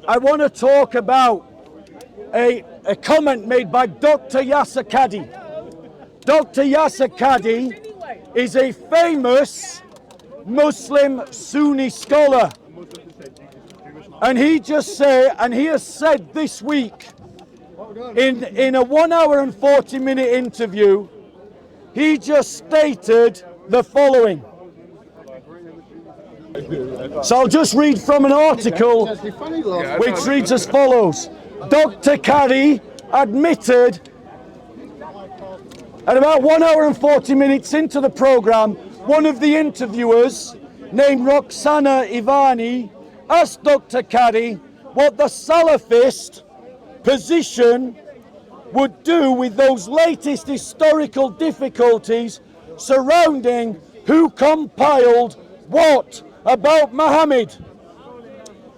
I want to talk about a comment made by Dr. Yasser Qadhi. Dr. Yasser Qadhi is a famous Muslim Sunni scholar. And he has said this week in a 1 hour and 40-minute interview, he just stated the following. So I'll just read from an article which reads as follows. Dr. Qadhi admitted at about 1 hour and 40 minutes into the program, one of the interviewers named Roxana Ivani asked Dr. Qadhi what the Salafist position would do with those latest historical difficulties surrounding who compiled what about Muhammad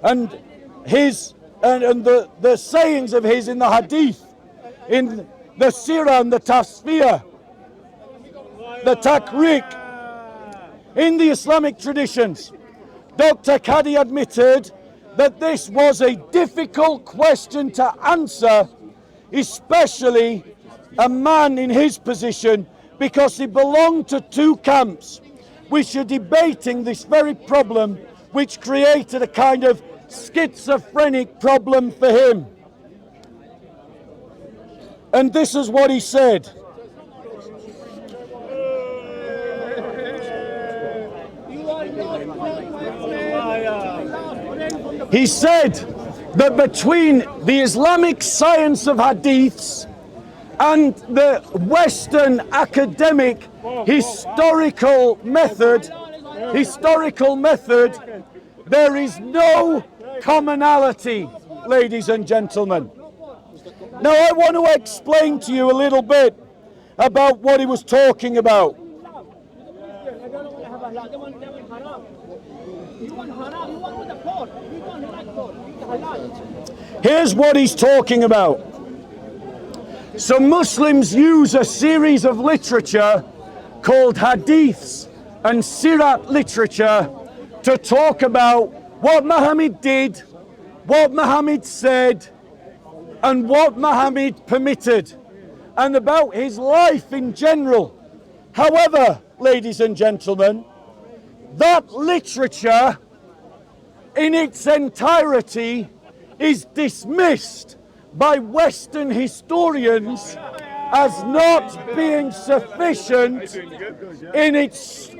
and the sayings of his in the Hadith, in the Sirah and the Tafsir, the Takriq, in the Islamic traditions. Dr. Qadhi admitted that this was a difficult question to answer, especially a man in his position, because he belonged to two camps which are debating this very problem, which created a kind of schizophrenic problem for him. And this is what he said. He said that between the Islamic science of hadiths and the Western academic historical method, there is no commonality, ladies and gentlemen. Now I want to explain to you a little bit about what he was talking about. Here's what he's talking about. So Muslims use a series of literature called hadiths and sirat literature to talk about what Muhammad did, what Muhammad said, and what Muhammad permitted, and about his life in general. However, ladies and gentlemen, that literature in its entirety is dismissed by Western historians as not being sufficient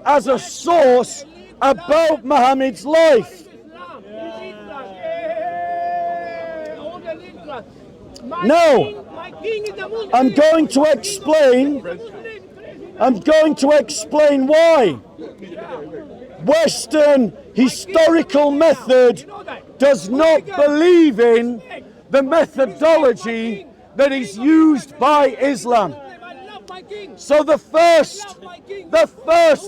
as a source about Muhammad's life. Now, I'm going to explain why. Western historical method does not believe in the methodology that is used by Islam. So the first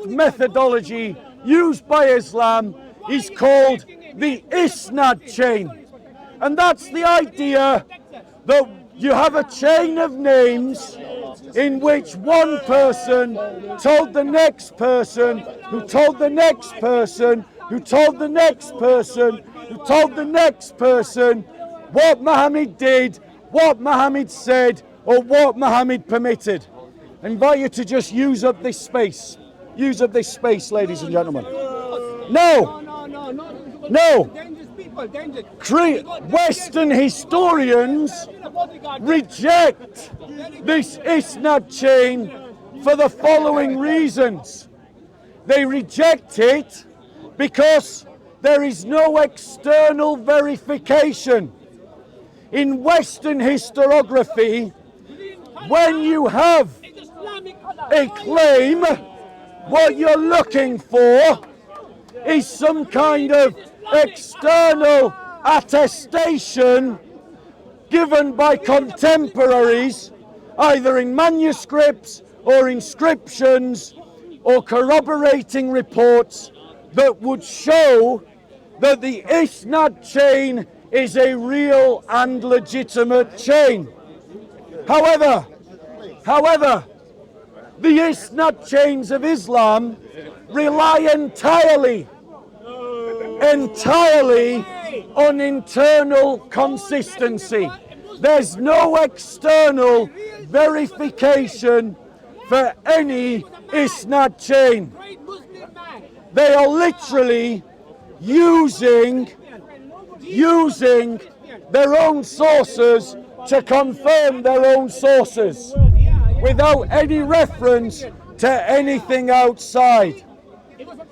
methodology used by Islam is called the isnad chain. And that's the idea that you have a chain of names in which one person told the next person, who told the next person, who told the next person, who told the next person what Muhammad did, what Muhammad said, or what Muhammad permitted. I invite you to just use up this space. Use up this space, ladies and gentlemen. No. Western historians reject this isnad chain for the following reasons. They reject it because there is no external verification. In Western historiography, when you have a claim, what you're looking for is some kind of external attestation given by contemporaries, either in manuscripts or inscriptions or corroborating reports that would show that the isnad chain is a real and legitimate chain. However, the isnad chains of Islam rely entirely on internal consistency. There's no external verification for any isnad chain. They are literally using their own sources to confirm their own sources without any reference to anything outside.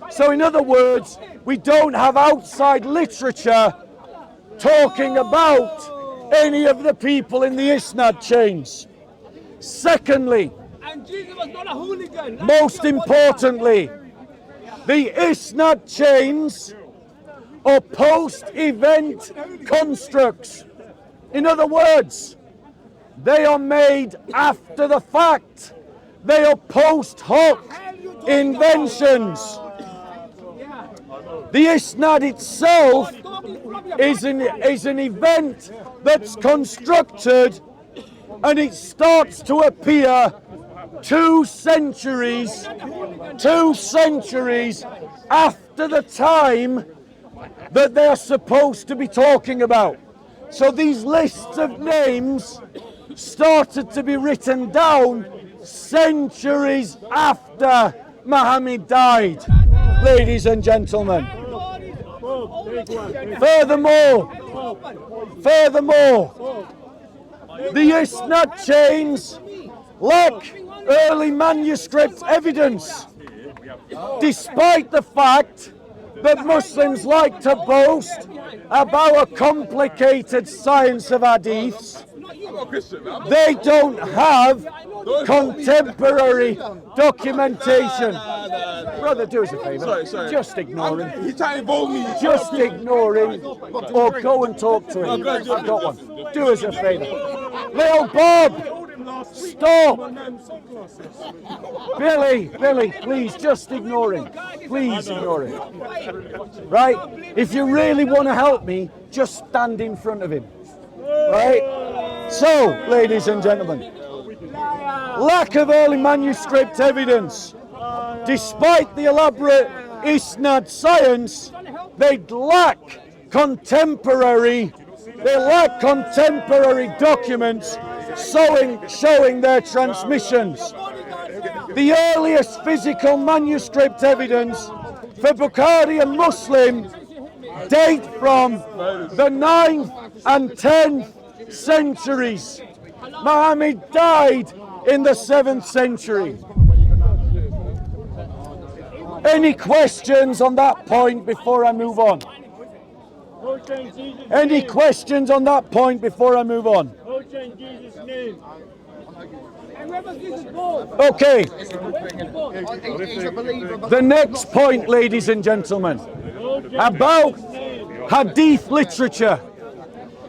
So in other words, we don't have outside literature talking about any of the people in the isnad chains. Secondly, most importantly, the isnad chains are post-event constructs. In other words, they are made after the fact. They are post hoc inventions. The isnad itself is an event that's constructed, and it starts to appear 2 centuries after the time that they're supposed to be talking about. So these lists of names started to be written down centuries after Muhammad died, ladies and gentlemen. Furthermore, the isnad chains lack early manuscript evidence, despite the fact that Muslims like to boast about a complicated science of hadiths. They don't have contemporary documentation. Brother, do us a favour. Just ignore him. He's trying to involve me. Just ignore him, or go and talk to him. I've got one. Do us a favour. Little Bob! Stop! Billy, please, just ignore him. Please ignore him. Right? If you really want to help me, just stand in front of him. Right? So, ladies and gentlemen, lack of early manuscript evidence. Despite the elaborate isnad science, they lack contemporary documents showing their transmissions. The earliest physical manuscript evidence for Bukhari and Muslim date from the 9th and 10th centuries. Muhammad died in the 7th century. Any questions on that point before I move on? Any questions on that point before I move on? Okay. The next point, ladies and gentlemen, about hadith literature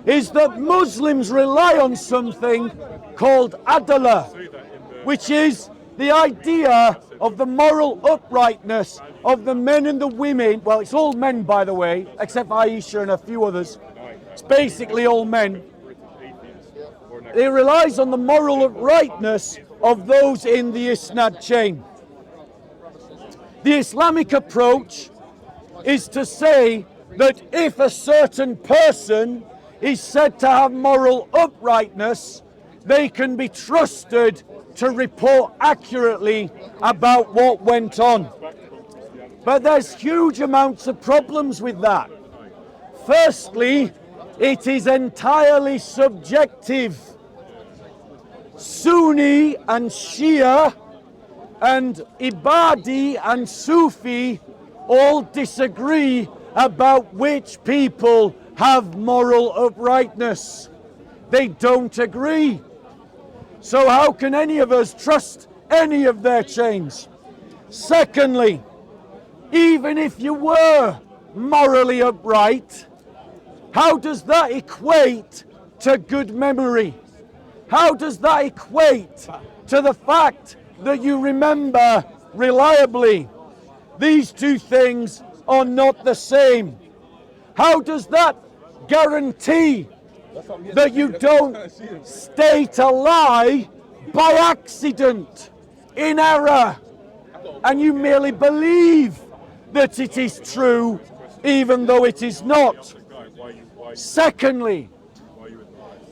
is that Muslims rely on something called adala, which is the idea of the moral uprightness of the men and the women. Well, it's all men, by the way, except Aisha and a few others. It's basically all men. It relies on the moral uprightness of those in the isnad chain. The Islamic approach is to say that if a certain person is said to have moral uprightness, they can be trusted to report accurately about what went on. But there's huge amounts of problems with that. Firstly, it is entirely subjective. Sunni and Shia and Ibadi and Sufi all disagree about which people have moral uprightness. They don't agree. So how can any of us trust any of their chains? Secondly, even if you were morally upright, how does that equate to good memory? How does that equate to the fact that you remember reliably? These two things are not the same. How does that guarantee that you don't state a lie by accident, in error, and you merely believe that it is true even though it is not? Secondly,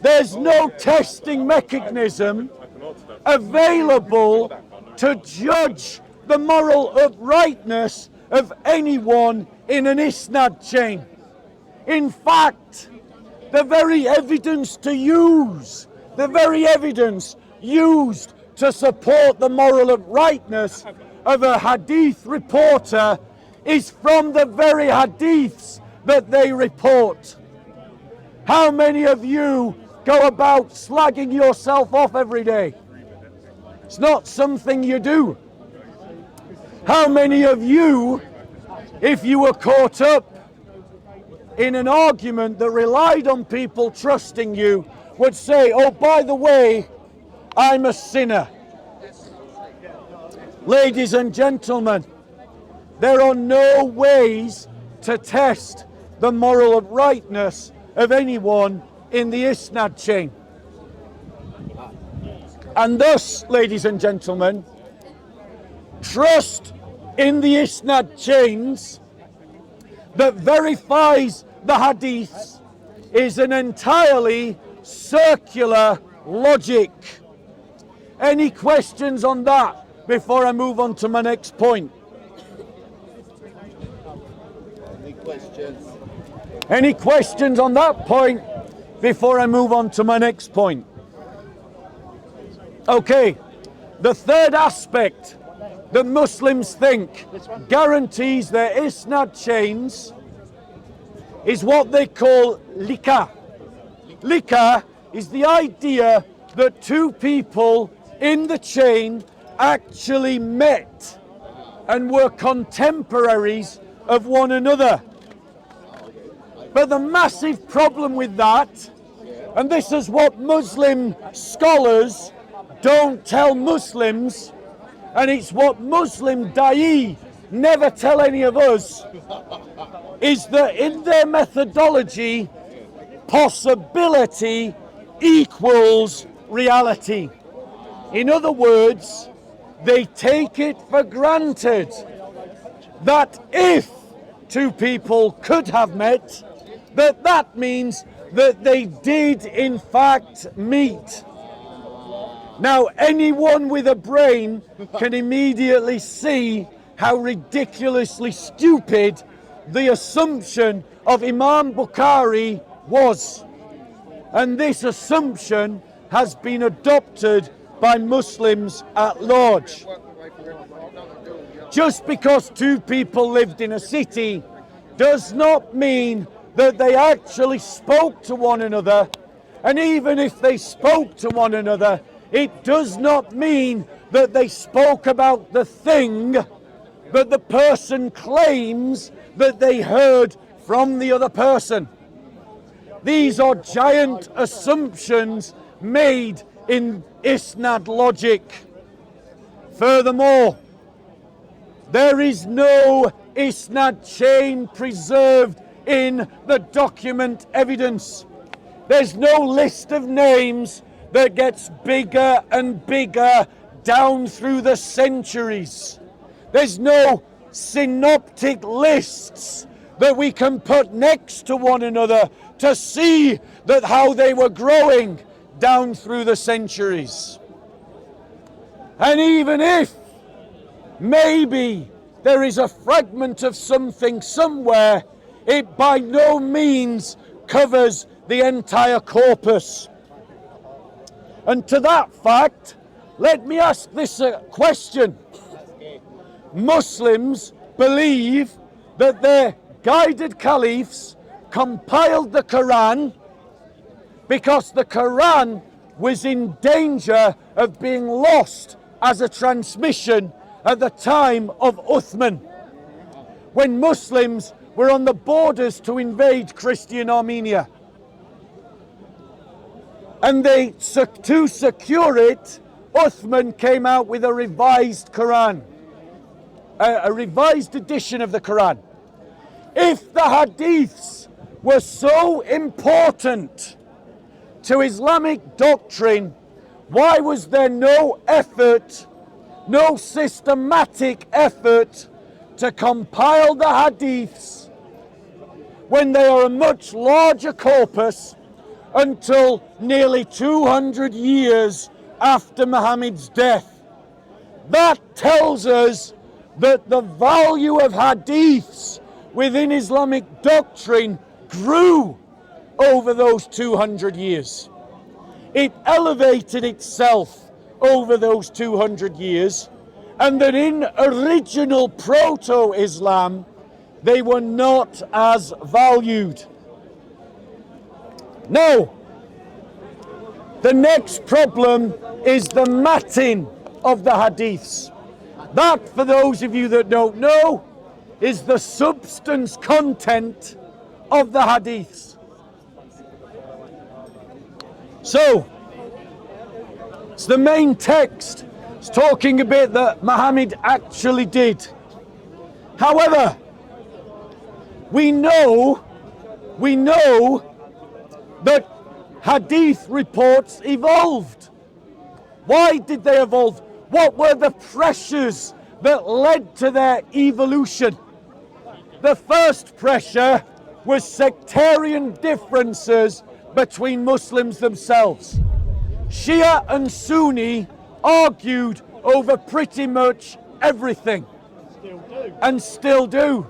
there's no testing mechanism available to judge the moral uprightness of anyone in an isnad chain. In fact, the very evidence used to support the moral uprightness of a hadith reporter is from the very hadiths that they report. How many of you go about slagging yourself off every day? It's not something you do. How many of you, if you were caught up in an argument that relied on people trusting you, would say, oh, by the way, I'm a sinner? Ladies and gentlemen, there are no ways to test the moral uprightness of anyone in the isnad chain. And thus, ladies and gentlemen, trust in the isnad chains that verifies the hadiths is an entirely circular logic. Any questions on that before I move on to my next point? Any questions on that point before I move on to my next point? Okay, the third aspect that Muslims think guarantees their isnad chains is what they call liqa. Liqa is the idea that two people in the chain actually met and were contemporaries of one another. But the massive problem with that, and this is what Muslim scholars don't tell Muslims, and it's what Muslim da'i never tell any of us, is that in their methodology, possibility equals reality. In other words, they take it for granted that if two people could have met, that means that they did in fact meet. Now, anyone with a brain can immediately see how ridiculously stupid the assumption of Imam Bukhari was. And this assumption has been adopted by Muslims at large. Just because two people lived in a city does not mean that they actually spoke to one another. And even if they spoke to one another, it does not mean that they spoke about the thing that the person claims that they heard from the other person. These are giant assumptions made in isnad logic. Furthermore, there is no isnad chain preserved in the document evidence. There's no list of names that gets bigger and bigger down through the centuries. There's no synoptic lists that we can put next to one another to see that how they were growing down through the centuries. And even if maybe there is a fragment of something somewhere, it by no means covers the entire corpus. And to that fact, let me ask this question. Muslims believe that their guided caliphs compiled the Quran because the Quran was in danger of being lost as a transmission at the time of Uthman, when Muslims were on the borders to invade Christian Armenia. And to secure it, Uthman came out with a revised Quran, a revised edition of the Quran. If the hadiths were so important to Islamic doctrine, why was there no effort, no systematic effort to compile the hadiths when they are a much larger corpus, until nearly 200 years after Muhammad's death. That tells us that the value of hadiths within Islamic doctrine grew over those 200 years. It elevated itself over those 200 years, and that in original proto-Islam, they were not as valued. Now, the next problem is the matin of the hadiths. That, for those of you that don't know, is the substance content of the hadiths. So, it's the main text. It's talking a bit that Muhammad actually did. However, we know that hadith reports evolved. Why did they evolve? What were the pressures that led to their evolution? The first pressure was sectarian differences between Muslims themselves. Shia and Sunni argued over pretty much everything. And still do.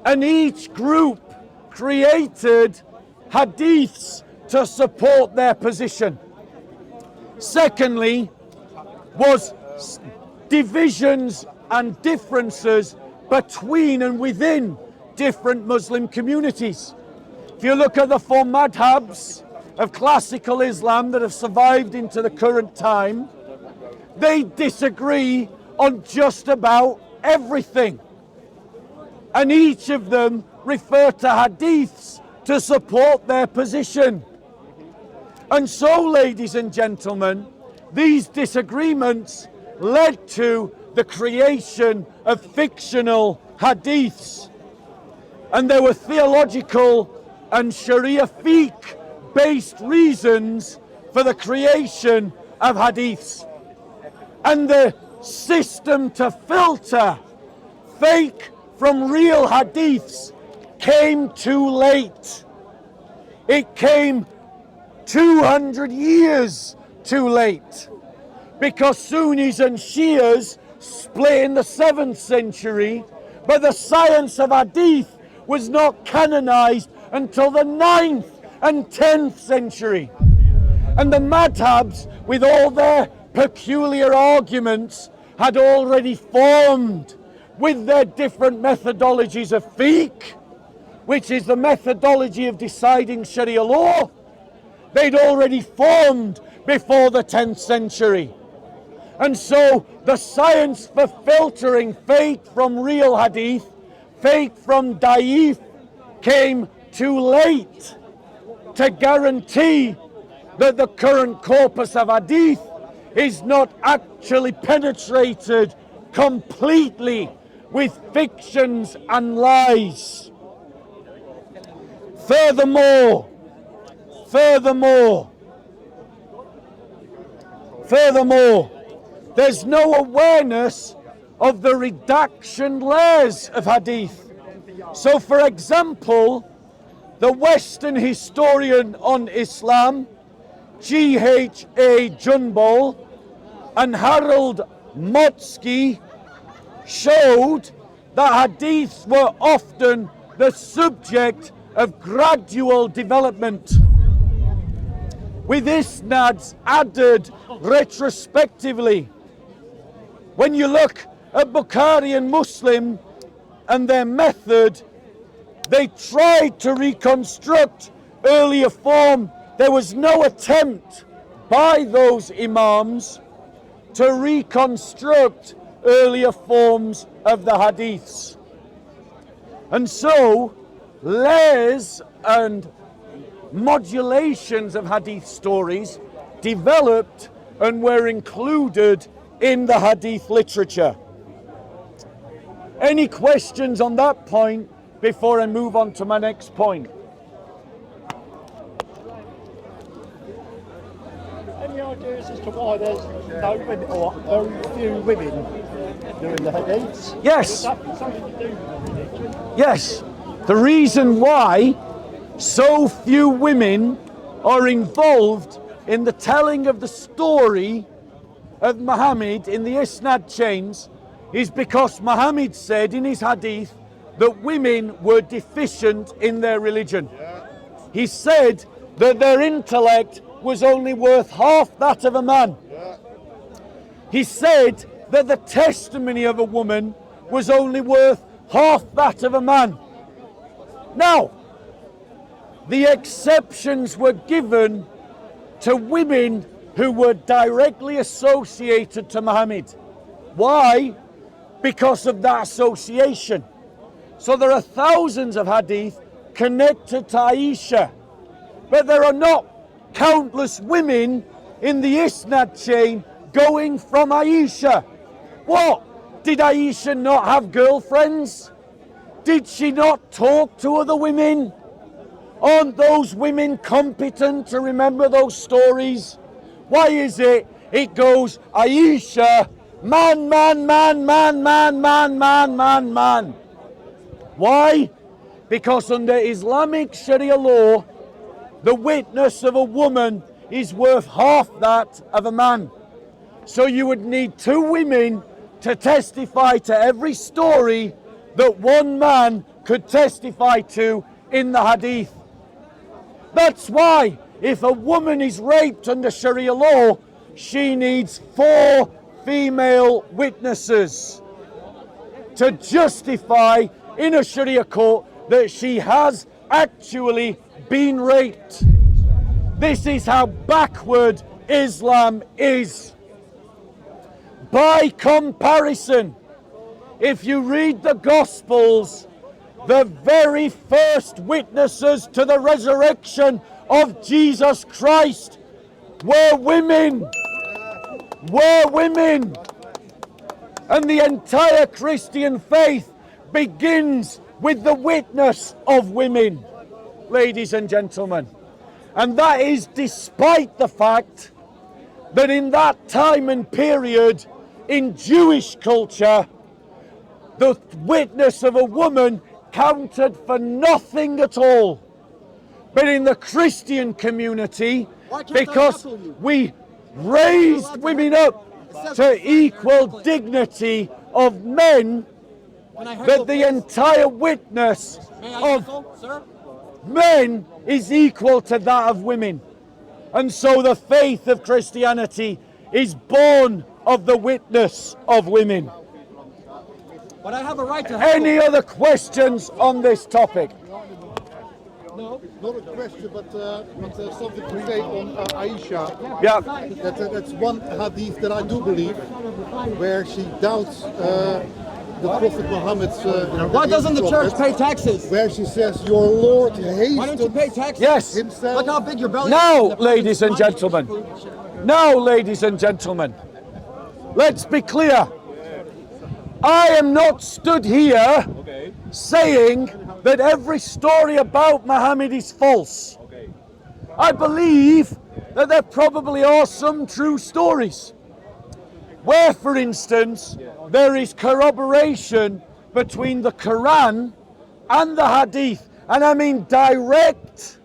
And each group created hadiths to support their position. Secondly, was divisions and differences between and within different Muslim communities. If you look at the four madhabs of classical Islam that have survived into the current time, they disagree on just about everything. And each of them refer to hadiths to support their position. And so, ladies and gentlemen, these disagreements led to the creation of fictional hadiths. And there were theological and Sharia fiqh based reasons for the creation of hadiths. And the system to filter fake from real hadiths came too late. It came 200 years too late, because Sunnis and Shias split in the 7th century, but the science of hadith was not canonized until the 9th and 10th century. And the madhabs, with all their peculiar arguments, had already formed with their different methodologies of fiqh, which is the methodology of deciding Sharia law. They'd already formed before the 10th century. And so the science for filtering fake from real hadith, fake from da'if, came too late to guarantee that the current corpus of hadith is not actually penetrated completely with fictions and lies. Furthermore, there's no awareness of the redaction layers of hadith. So, for example, the Western historian on Islam, G.H.A. Junbol, and Harold Motsky showed that hadiths were often the subject of gradual development, with isnads added retrospectively. When you look at Bukhari and Muslim and their method, they tried to reconstruct earlier form. There was no attempt by those imams to reconstruct earlier forms of the hadiths. And so, layers and modulations of hadith stories developed and were included in the hadith literature. Any questions on that point before I move on to my next point? Any ideas as to why there's no women or very few women doing the hadiths? Yes. Is that something to do with the religion? Yes. The reason why so few women are involved in the telling of the story of Muhammad in the isnad chains is because Muhammad said in his hadith that women were deficient in their religion. He said that their intellect was only worth half that of a man. He said that the testimony of a woman was only worth half that of a man. Now, the exceptions were given to women who were directly associated to Muhammad. Why? Because of that association. So there are thousands of hadith connected to Aisha, but there are not countless women in the isnad chain going from Aisha. What? Did Aisha not have girlfriends? Did she not talk to other women? Aren't those women competent to remember those stories? Why is it goes Aisha, man, man, man, man, man, man, man, man, man? Why? Because under Islamic Sharia law, the witness of a woman is worth half that of a man. So you would need two women to testify to every story that one man could testify to in the hadith. That's why if a woman is raped under Sharia law, she needs 4 female witnesses to justify in a Sharia court that she has actually been raped. This is how backward Islam is. By comparison, if you read the Gospels, the very first witnesses to the resurrection of Jesus Christ were women. And the entire Christian faith begins with the witness of women, ladies and gentlemen. And that is despite the fact that in that time and period in Jewish culture, the witness of a woman counted for nothing at all. But in the Christian community, because we raised women up to equal dignity of men, that the entire witness of men is equal to that of women. And so the faith of Christianity is born of the witness of women. But I have a right to Any other questions on this topic? No, not a question, but something to say on Aisha. Yeah. That's one hadith that I do believe, where she doubts the Prophet Muhammad's. Why doesn't the church pay taxes? Where she says, "Your Lord hates." Why don't you pay taxes? Yes. Himself. Look how big your belly is. Now, ladies and gentlemen. Now, ladies and gentlemen. Let's be clear. I am not stood here saying that every story about Muhammad is false. I believe that there probably are some true stories where, for instance, there is corroboration between the Quran and the Hadith. And I mean direct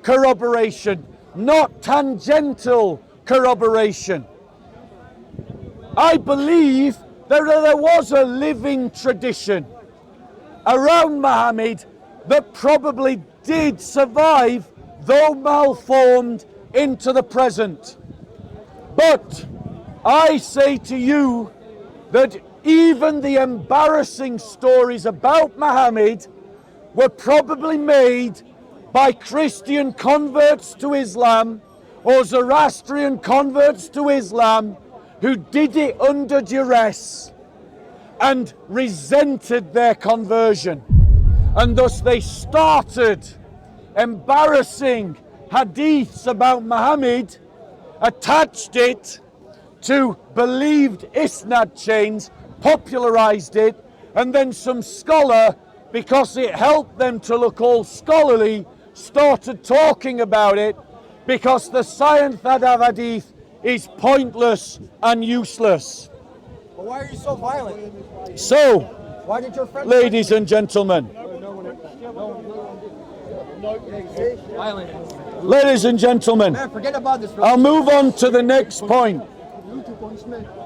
corroboration, not tangential corroboration. I believe that there was a living tradition around Muhammad that probably did survive, though malformed, into the present. But I say to you that even the embarrassing stories about Muhammad were probably made by Christian converts to Islam or Zoroastrian converts to Islam who did it under duress and resented their conversion. And thus they started embarrassing hadiths about Muhammad, attached it to believed isnad chains, popularized it, and then some scholar, because it helped them to look all scholarly, started talking about it because the science of hadith is pointless and useless. But why are you so violent? So, Why did your friend ladies and gentlemen, Ladies and gentlemen, Man, forget about this. I'll move on to the next point.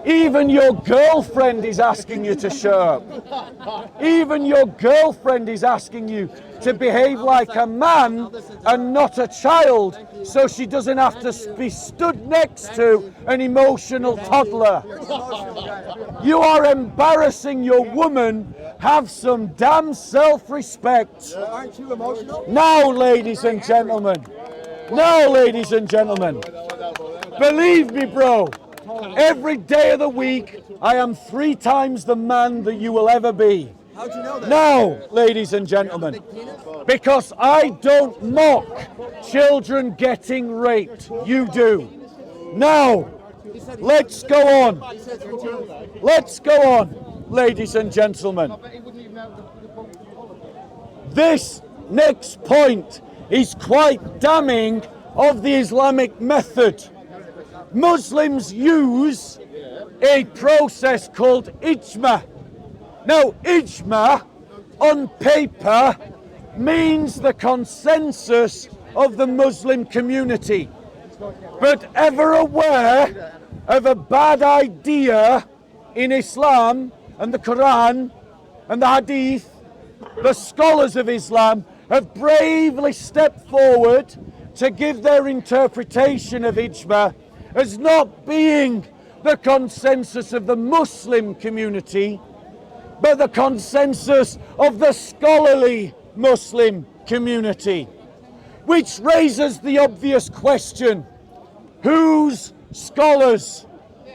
Even your girlfriend is asking you to shut up. Even your girlfriend is asking you to behave like a man and not a child, so she doesn't have to be stood next to an emotional toddler. You are embarrassing your woman. Have some damn self-respect. Aren't you emotional? Now, ladies and gentlemen. Now, ladies and gentlemen. Believe me, bro. Every day of the week, I am 3 times the man that you will ever be. How'd you know that? Now, ladies and gentlemen, because I don't mock children getting raped. You do. Now, let's go on. Let's go on, ladies and gentlemen. This next point is quite damning of the Islamic method. Muslims use a process called ijma. Now, ijma on paper means the consensus of the Muslim community. But ever aware of a bad idea in Islam and the Quran and the Hadith, the scholars of Islam have bravely stepped forward to give their interpretation of ijma as not being the consensus of the Muslim community, but the consensus of the scholarly Muslim community. Which raises the obvious question: whose scholars?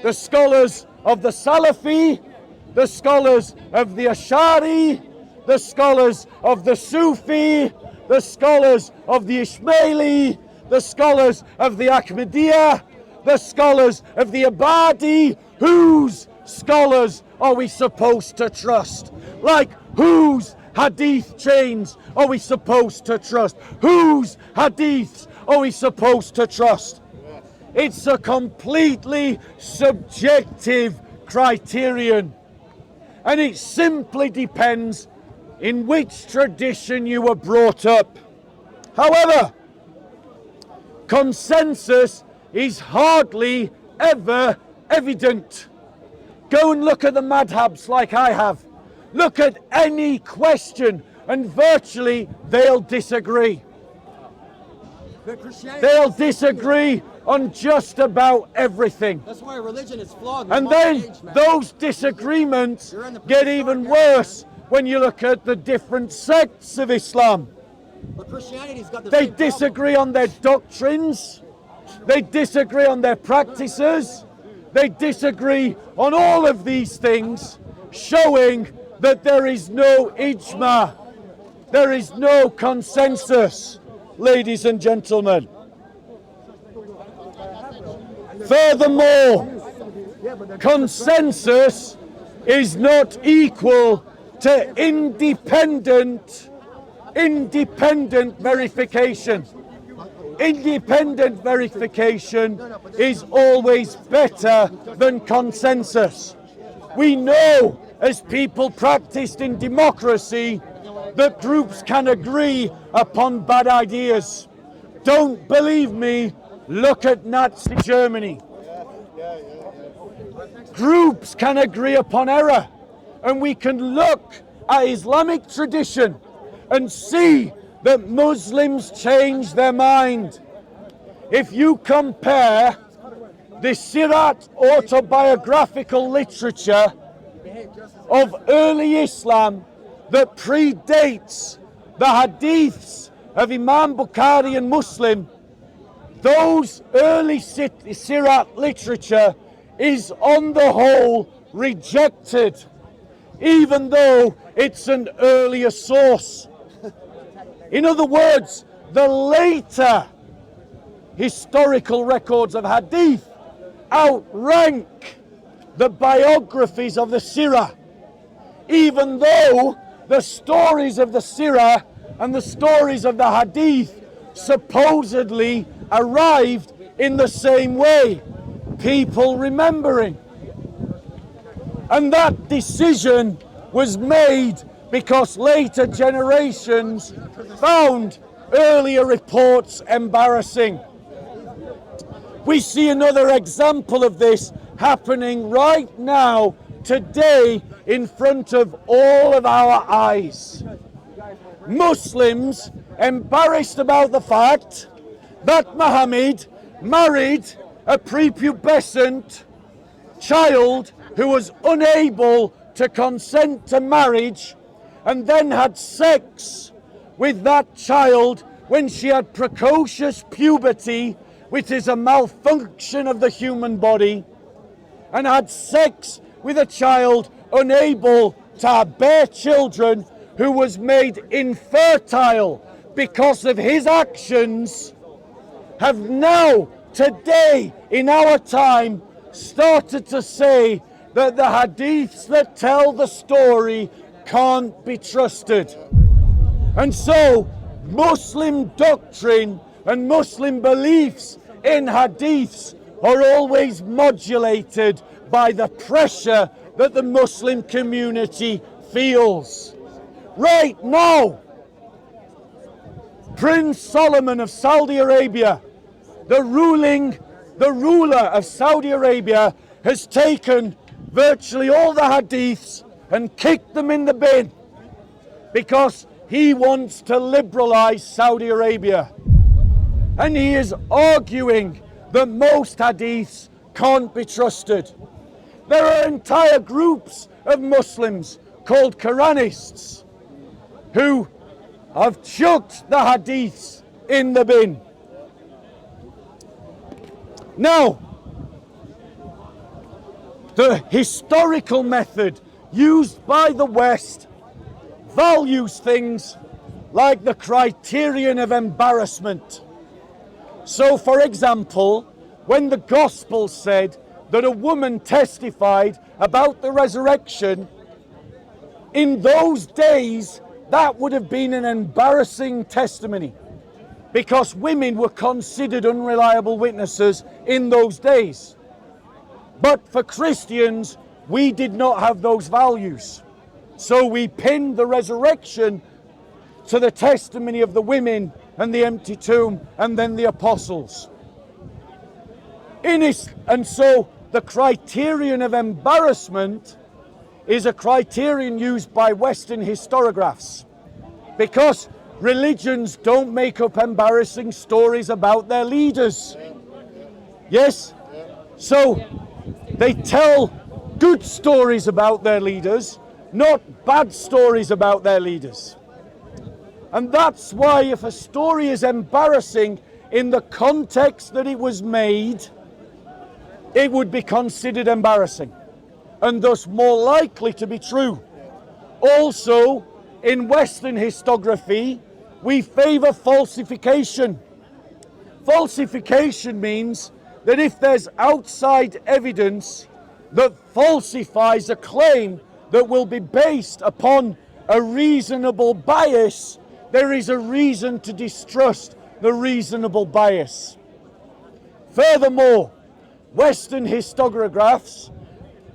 The scholars of the Salafi, the scholars of the Ash'ari, the scholars of the Sufi, the scholars of the Ismaili, the scholars of the Ahmadiyya, the scholars of the Abadi. Whose scholars are we supposed to trust? Like, whose hadith chains are we supposed to trust? Whose hadiths are we supposed to trust? It's a completely subjective criterion, and it simply depends in which tradition you were brought up. However, consensus is hardly ever evident. Go and look at the madhabs like I have. Look at any question and virtually they'll disagree. They'll disagree on just about everything. That's why religion is flawed. And then those disagreements get even worse when you look at the different sects of Islam. But Christianity's got the They same problem. disagree on their doctrines. They disagree on their practices. They disagree on all of these things, showing that there is no ijma. There is no consensus, ladies and gentlemen. Furthermore, consensus is not equal to independent verification. Independent verification is always better than consensus. We know, as people practiced in democracy, that groups can agree upon bad ideas. Don't believe me? Look at Nazi Germany. Groups can agree upon error, and we can look at Islamic tradition and see that Muslims change their mind. If you compare the Sirat autobiographical literature of early Islam that predates the hadiths of Imam Bukhari and Muslim, those early Sirat literature is on the whole rejected, even though it's an earlier source. In other words, the later historical records of hadith outrank the biographies of the Sirah, even though the stories of the Sirah and the stories of the hadith supposedly arrived in the same way, people remembering. And that decision was made because later generations found earlier reports embarrassing. We see another example of this happening right now, today, in front of all of our eyes. Muslims embarrassed about the fact that Muhammad married a prepubescent child who was unable to consent to marriage, and then had sex with that child when she had precocious puberty, which is a malfunction of the human body, and had sex with a child unable to bear children, who was made infertile because of his actions, have now, today, in our time, started to say that the hadiths that tell the story can't be trusted. And so, Muslim doctrine and Muslim beliefs in hadiths are always modulated by the pressure that the Muslim community feels. Right now, Prince Solomon of Saudi Arabia, the ruler of Saudi Arabia, has taken virtually all the hadiths and kicked them in the bin because he wants to liberalize Saudi Arabia. And he is arguing that most hadiths can't be trusted. There are entire groups of Muslims called Quranists who have chucked the hadiths in the bin. Now, the historical method used by the West values things like the criterion of embarrassment. So, for example, when the Gospel said that a woman testified about the resurrection, in those days that would have been an embarrassing testimony, because women were considered unreliable witnesses in those days. But for Christians, we did not have those values. So we pinned the resurrection to the testimony of the women and the empty tomb and then the apostles. And so the criterion of embarrassment is a criterion used by Western historiographers, because religions don't make up embarrassing stories about their leaders. Yes? So they tell good stories about their leaders, not bad stories about their leaders. And that's why if a story is embarrassing in the context that it was made, it would be considered embarrassing, and thus more likely to be true. Also, in Western historiography, we favor falsification. Falsification means that if there's outside evidence that falsifies a claim that will be based upon a reasonable bias, there is a reason to distrust the reasonable bias. Furthermore, Western historiographers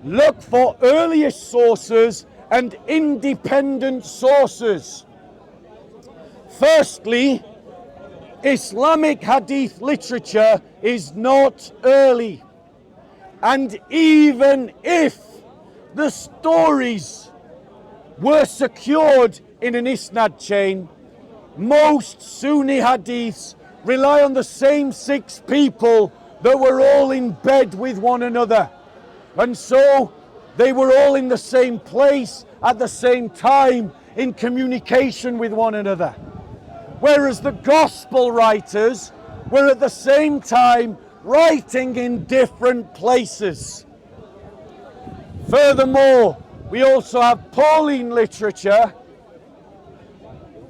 look for earliest sources and independent sources. Firstly, Islamic hadith literature is not early. And even if the stories were secured in an isnad chain, most Sunni hadiths rely on the same 6 people that were all in bed with one another. And so they were all in the same place at the same time in communication with one another. Whereas the gospel writers were at the same time writing in different places. Furthermore, we also have Pauline literature,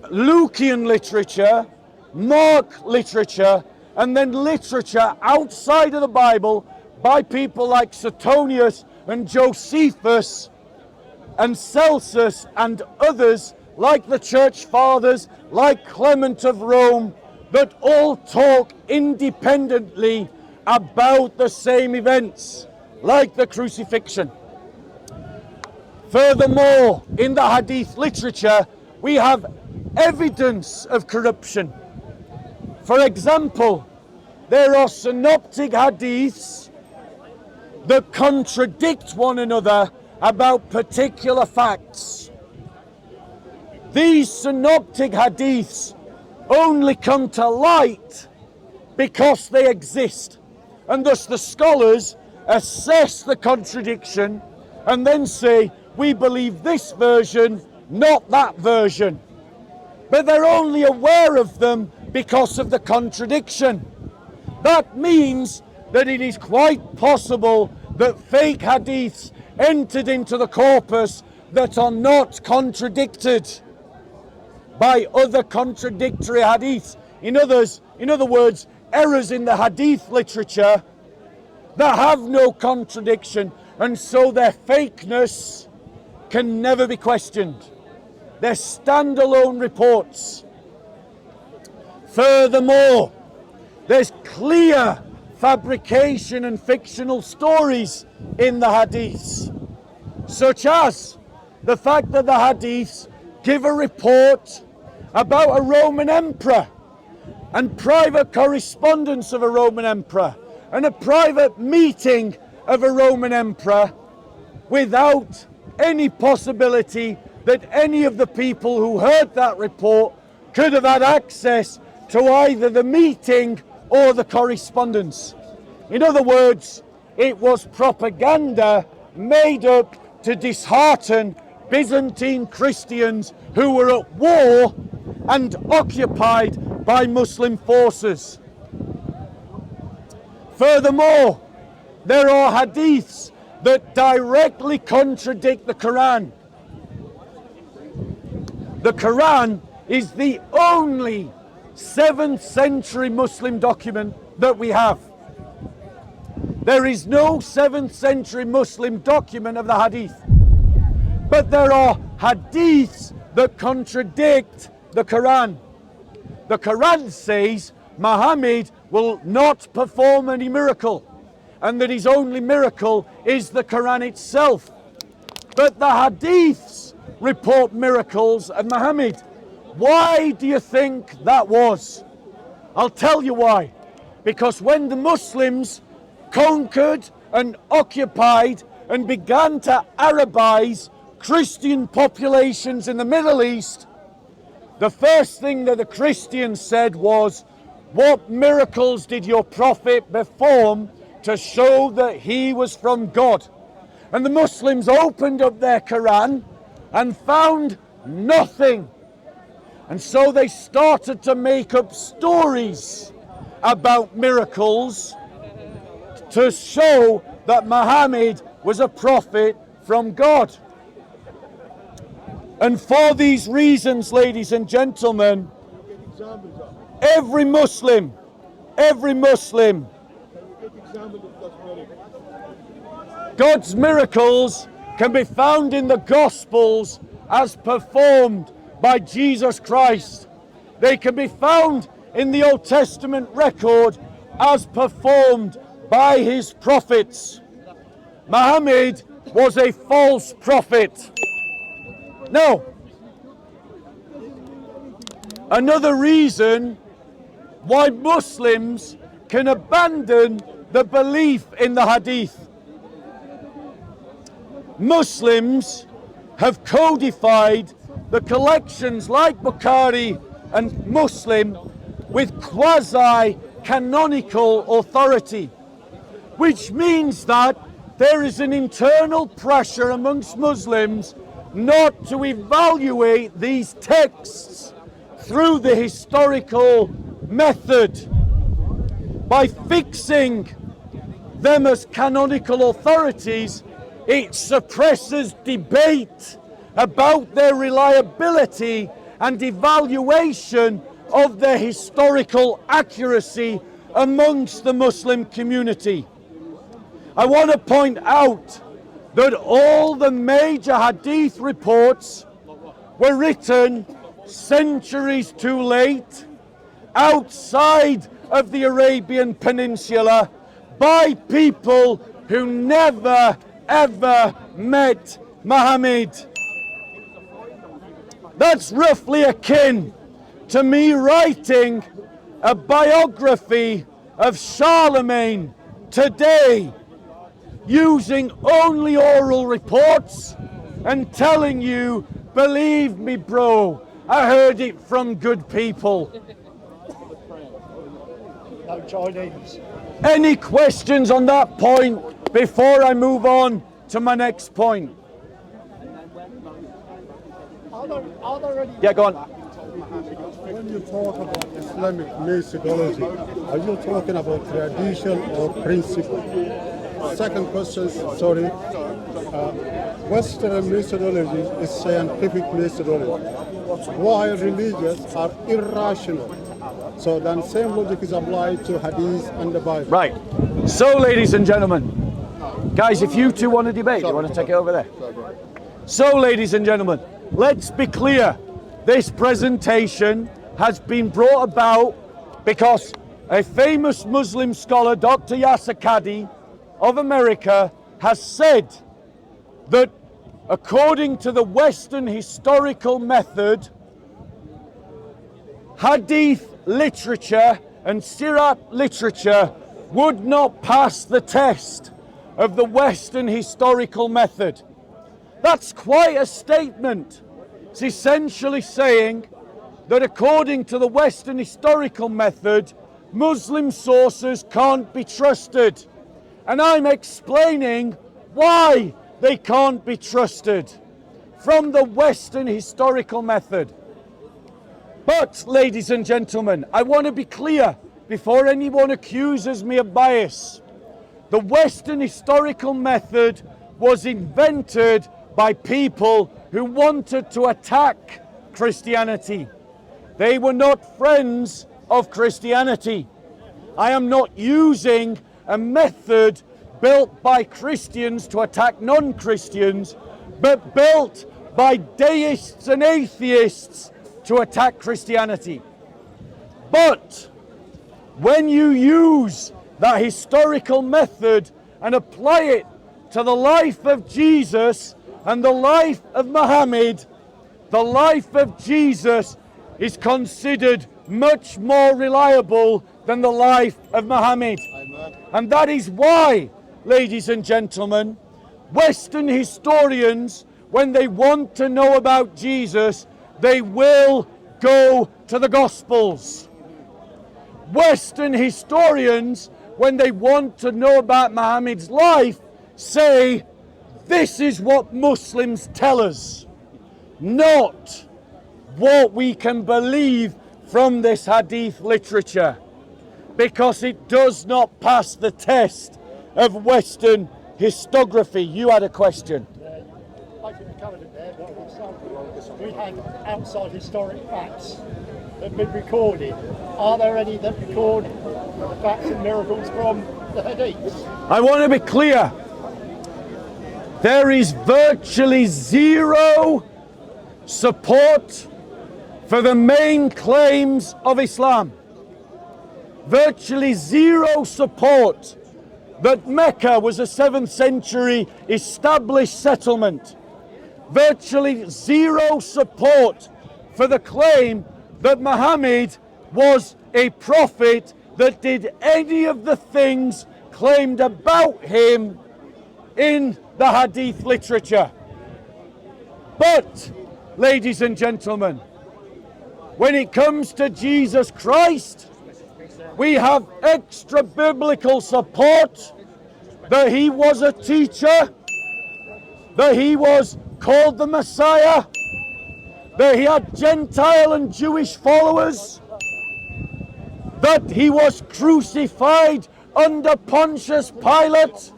Lucian literature, Mark literature, and then literature outside of the Bible by people like Suetonius and Josephus and Celsus and others like the Church Fathers, like Clement of Rome, that all talk independently about the same events, like the crucifixion. Furthermore, in the Hadith literature, we have evidence of corruption. For example, there are synoptic Hadiths that contradict one another about particular facts. These synoptic Hadiths only come to light because they exist, and thus the scholars assess the contradiction and then say, we believe this version, not that version. But they're only aware of them because of the contradiction. That means that it is quite possible that fake hadiths entered into the corpus that are not contradicted by other contradictory hadiths. In other words, errors in the hadith literature that have no contradiction, and so their fakeness can never be questioned. They're standalone reports. Furthermore, there's clear fabrication and fictional stories in the hadiths, such as the fact that the hadiths give a report about a Roman emperor and private correspondence of a Roman emperor and a private meeting of a Roman emperor without any possibility that any of the people who heard that report could have had access to either the meeting or the correspondence. In other words, it was propaganda made up to dishearten Byzantine Christians who were at war and occupied by Muslim forces. Furthermore, there are hadiths that directly contradict the Quran. The Quran is the only 7th century Muslim document that we have. There is no 7th century Muslim document of the hadith. But there are hadiths that contradict the Quran. The Quran says Muhammad will not perform any miracle, and that his only miracle is the Quran itself. But the hadiths report miracles of Muhammad. Why do you think that was? I'll tell you why. Because when the Muslims conquered and occupied and began to Arabize Christian populations in the Middle East, the first thing that the Christians said was, what miracles did your prophet perform to show that he was from God? And the Muslims opened up their Quran and found nothing. And so they started to make up stories about miracles to show that Muhammad was a prophet from God. And for these reasons, ladies and gentlemen, every Muslim, God's miracles can be found in the Gospels as performed by Jesus Christ. They can be found in the Old Testament record as performed by his prophets. Muhammad was a false prophet. Now, another reason why Muslims can abandon the belief in the hadith. Muslims have codified the collections like Bukhari and Muslim with quasi-canonical authority, which means that there is an internal pressure amongst Muslims not to evaluate these texts through the historical method. By fixing them as canonical authorities, it suppresses debate about their reliability and evaluation of their historical accuracy amongst the Muslim community. I want to point out that all the major hadith reports were written centuries too late, outside of the Arabian Peninsula, by people who never ever met Muhammad. That's roughly akin to me writing a biography of Charlemagne today, using only oral reports and telling you, believe me bro, I heard it from good people. No Chinese. Any questions on that point before I move on to my next point? Are there any... Yeah, go on. When you talk about Islamic methodology, are you talking about tradition or principle? Second question, sorry. Western methodology is scientific methodology, while religious are irrational. So then same logic is applied to Hadith and the Bible. Right. So, ladies and gentlemen, guys, if you two want to debate, you want to take it over there? So, ladies and gentlemen, let's be clear. This presentation has been brought about because a famous Muslim scholar, Dr. Yasser Qadhi of America, has said that according to the Western historical method, Hadith literature and Sirat literature would not pass the test of the Western historical method. That's quite a statement. It's essentially saying that according to the Western historical method, Muslim sources can't be trusted. And I'm explaining why they can't be trusted from the Western historical method. But, ladies and gentlemen, I want to be clear before anyone accuses me of bias. The Western historical method was invented by people who wanted to attack Christianity. They were not friends of Christianity. I am not using a method built by Christians to attack non-Christians, but built by deists and atheists to attack Christianity. But when you use that historical method and apply it to the life of Jesus and the life of Muhammad, the life of Jesus is considered much more reliable than the life of Muhammad. And that is why, ladies and gentlemen, Western historians, when they want to know about Jesus, they will go to the Gospels. Western historians, when they want to know about Muhammad's life, say, this is what Muslims tell us, not what we can believe from this Hadith literature, because it does not pass the test of Western historiography. You had a question. I think we covered it there, but we had outside historic facts that have been recorded. Are there any that record the facts and miracles from the Hadiths? I want to be clear. There is virtually zero support for the main claims of Islam. Virtually zero support that Mecca was a 7th century established settlement. Virtually zero support for the claim that Muhammad was a prophet that did any of the things claimed about him in the Hadith literature. But, ladies and gentlemen, when it comes to Jesus Christ, we have extra biblical support that he was a teacher, that he was called the Messiah, that he had Gentile and Jewish followers, that he was crucified under Pontius Pilate,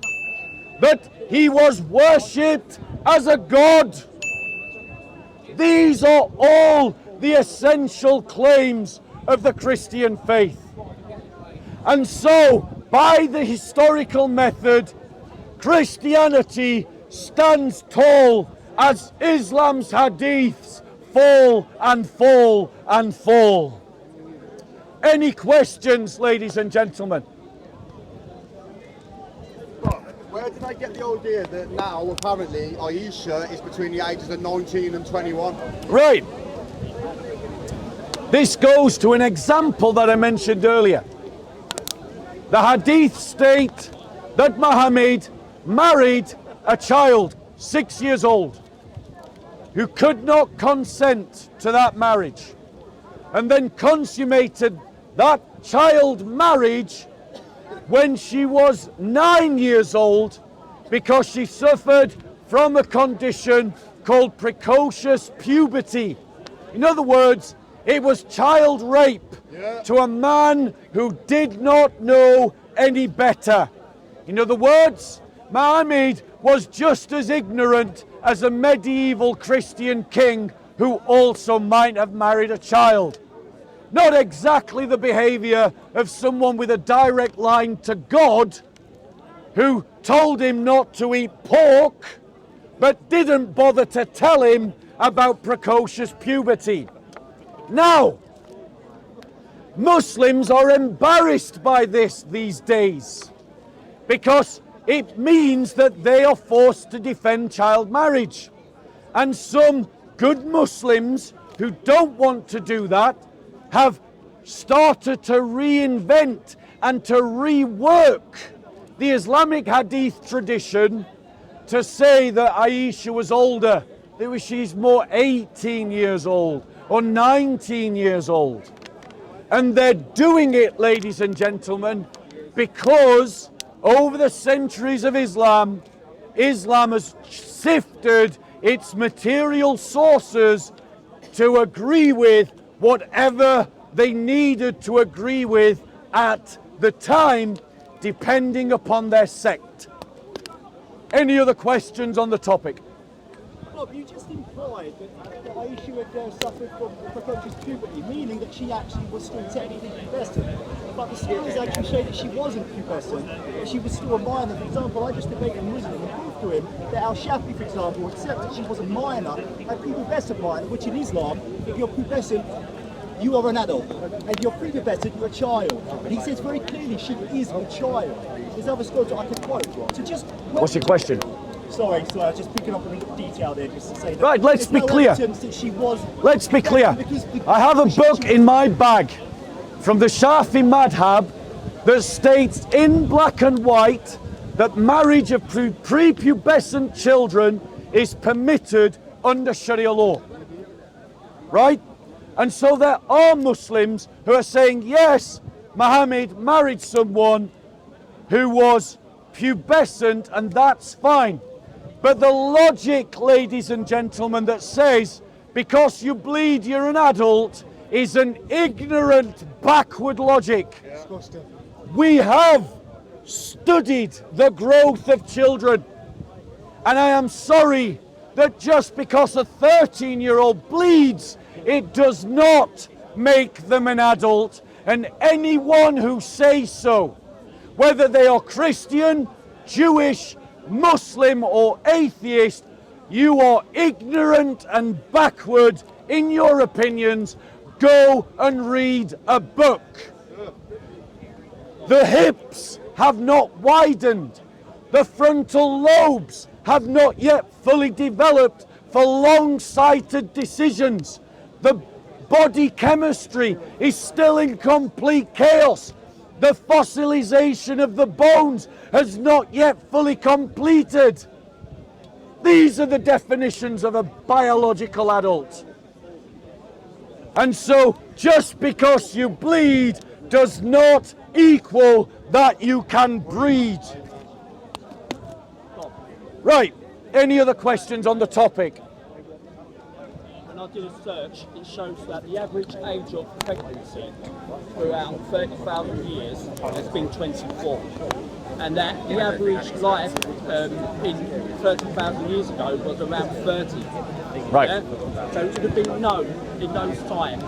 that he was worshipped as a god. These are all the essential claims of the Christian faith. And so, by the historical method, Christianity stands tall as Islam's hadiths fall and fall and fall. Any questions, ladies and gentlemen? Where did I get the idea that now, apparently, Aisha is between the ages of 19 and 21? Right. This goes to an example that I mentioned earlier. The Hadith state that Muhammad married a child 6 years old who could not consent to that marriage, and then consummated that child marriage when she was 9 years old because she suffered from a condition called precocious puberty. In other words, it was child rape to a man who did not know any better. In other words, Muhammad was just as ignorant as a medieval Christian king who also might have married a child. Not exactly the behavior of someone with a direct line to God who told him not to eat pork, but didn't bother to tell him about precocious puberty. Now, Muslims are embarrassed by this these days because it means that they are forced to defend child marriage. And some good Muslims who don't want to do that have started to reinvent and to rework the Islamic Hadith tradition to say that Aisha was older, that she's more 18 years old or 19 years old. And they're doing it, ladies and gentlemen, because over the centuries of Islam, Islam has sifted its material sources to agree with whatever they needed to agree with at the time, depending upon their sect. Any other questions on the topic? Bob, you just implied that Aisha had suffered from precocious puberty, meaning that she actually was still technically pubescent. But the stories actually show that she wasn't pubescent, that she was still a minor. For example, I just debated a Muslim and proved to him that Al-Shafi, for example, accepted she was a minor, a prepubescent minor, which in Islam, if you're pubescent, you are an adult. And if you're prepubescent, you're a child. And he says very clearly she is a child. There's other scholars I can quote. So just... What's your question? Sorry, just picking up on the detail there, just to say that. Right, let's be clear. Let's be clear. I have a book in my bag from the Shafi madhab that states in black and white that marriage of prepubescent children is permitted under Sharia law. Right? And so there are Muslims who are saying, yes, Muhammad married someone who was pubescent, and that's fine. But the logic, ladies and gentlemen, that says because you bleed you're an adult is an ignorant, backward logic. We have studied the growth of children, and I am sorry that just because a 13-year-old bleeds, it does not make them an adult. And anyone who says so, whether they are Christian, Jewish, Muslim or atheist, you are ignorant and backward in your opinions. Go and read a book. The hips have not widened. The frontal lobes have not yet fully developed for long-sighted decisions. The body chemistry is still in complete chaos. The fossilization of the bones has not yet fully completed. These are the definitions of a biological adult. And so, just because you bleed does not equal that you can breed. Right, any other questions on the topic? When I did a search, it shows that the average age of pregnancy throughout 30,000 years has been 24. And that the average life in 30,000 years ago was around 30. Right. Yeah? So it would have been known in those times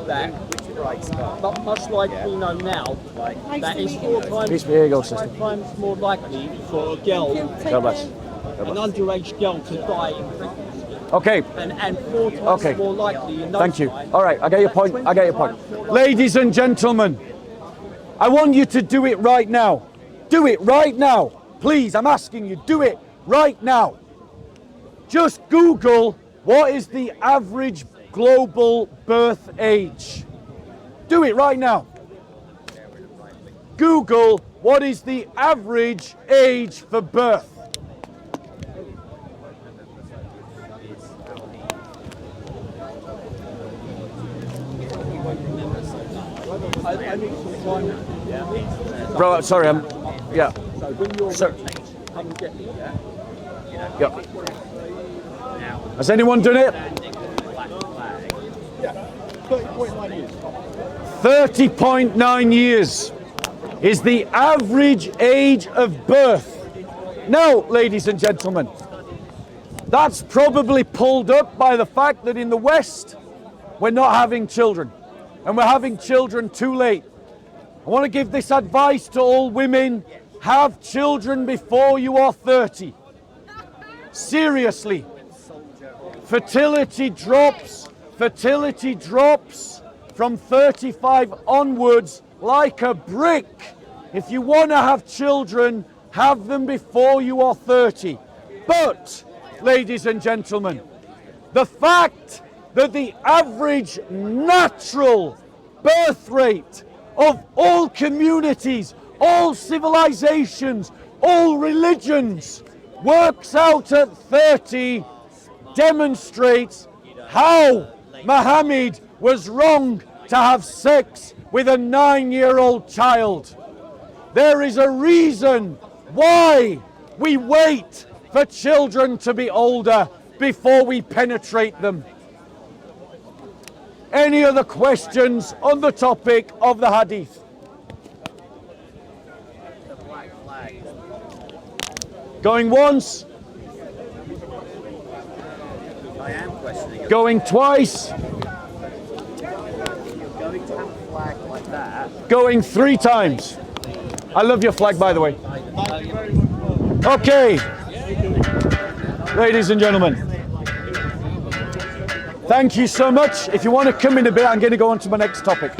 that, but much like we know now, that it's 5 times more likely for a girl, an underage girl, to die in pregnancy. Okay. And 4 times more likely in those Thank you. times. All right, I get your point. I get your point. Ladies and gentlemen, I want you to do it right now. Do it right now. Please, I'm asking you, do it right now. Just Google what is the average global birth age. Do it right now. Google what is the average age for birth. Bro, sorry, yeah. So when you're Sir. ready, come and get me, yeah? Yep. Has anyone done it? 30.9 years is the average age of birth. Now, ladies and gentlemen, that's probably pulled up by the fact that in the West, we're not having children, and we're having children too late. I want to give this advice to all women: have children before you are 30. Seriously, fertility drops from 35 onwards like a brick. If you want to have children, have them before you are 30. But, ladies and gentlemen, the fact that the average natural birth rate of all communities, all civilizations, all religions works out at 30 demonstrates how Muhammad was wrong to have sex with a 9-year-old child. There is a reason why we wait for children to be older before we penetrate them. Any other questions on the topic of the Hadith? Going once? I am questioning. Going twice? You're going to have a flag like that. Going 3 times. I love your flag, by the way. Okay. Ladies and gentlemen, thank you so much. If you want to come in a bit, I'm going to go on to my next topic.